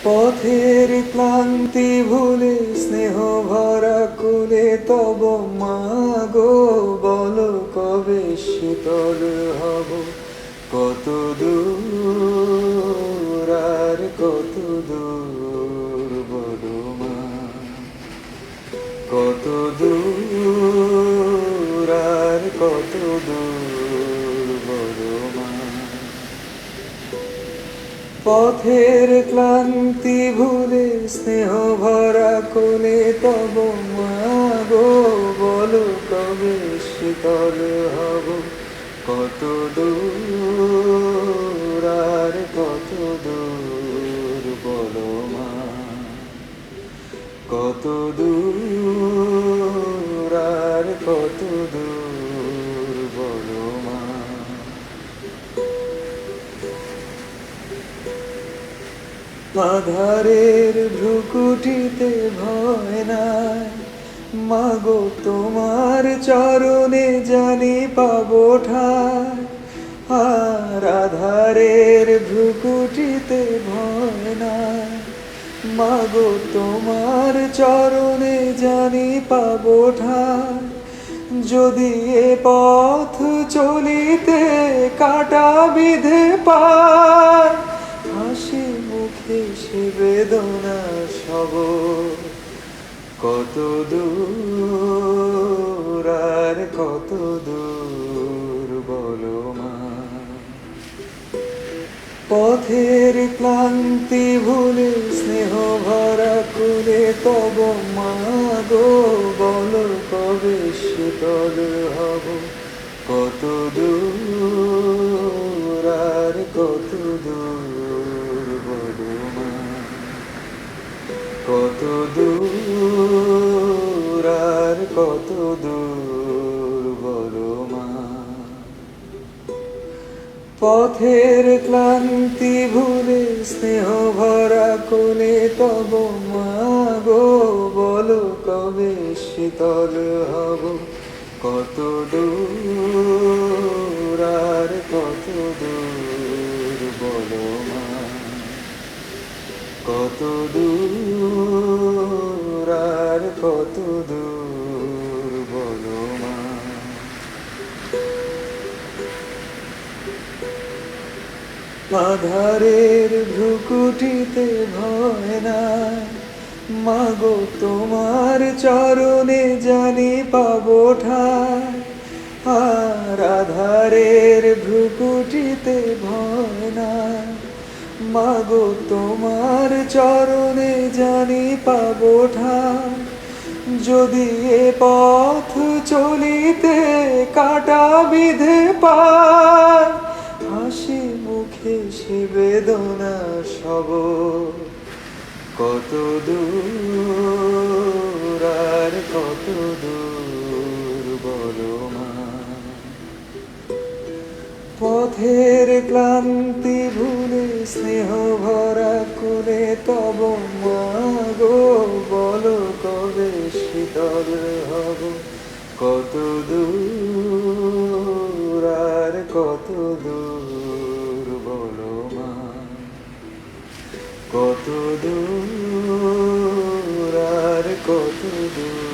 পথের ক্লান্তি ভুলে স্নেহ ভরা কুলে তব মাগো বলো কবে শীতল হব। কত দূর আর কত দূর বলো মা, কত দূর আর কত দূর বলো মা। পথের ক্লান্তি ভুলে স্নেহ ভরা কোলে তব মাগো বলো কবে শীতল হব। কত দূর আর কত দূর বলো মা, কত দূর আর কত দূর বলো মা। আধারের ভ্রুকুটিতে ভয় নাই, মাগো তোমার চরণে জানি পাবো ঠাই। আর আধারের ভ্রুকুটিতে ভয় নাই, মাগো তোমার চরণে জানি পাবো ঠাই। যদি এ পথ চলিতে কাটা বিধে পায়, হাসি মুখে সে বেদনা সব। কত দূর আর কত দূর বলো মা। পথের ক্লান্তি ভুলে স্নেহ ভরা কুলে তব মাগো বলো কবে শীতল হব। কত দূর আর কত দূর বলো মা, কত দূর আর কত দূর বলো মা। পথের ক্লান্তি ভুলে স্নেহ ভরা কোলে তব মাগো বলো কবে শীতল হব। কত দূর আর কত দূর বলো মা, কত দূর আর কত দূর বলো মা। আধারের ভ্রুকুটিতে ভয় নাই, মাগো তোমার চরণে জানি পাবো ঠাই। আর আধারের ভ্রুকুটিতে ভয় নাই, মাগো তোমার চরণে জানি পাবো ঠাই। যদি এ পথ চলিতে কাটা বিধে পায়, হাসি মুখে সে বেদনা সব। কত দূর আর কত দূর বলো মা। পথের ক্লান্তি ভুলে স্নেহ ভরা কুলে তব মাগো বলো কবে শীতল হব। কত দূর আর কত দূর বলো মা, কত দূর আর কত দূর।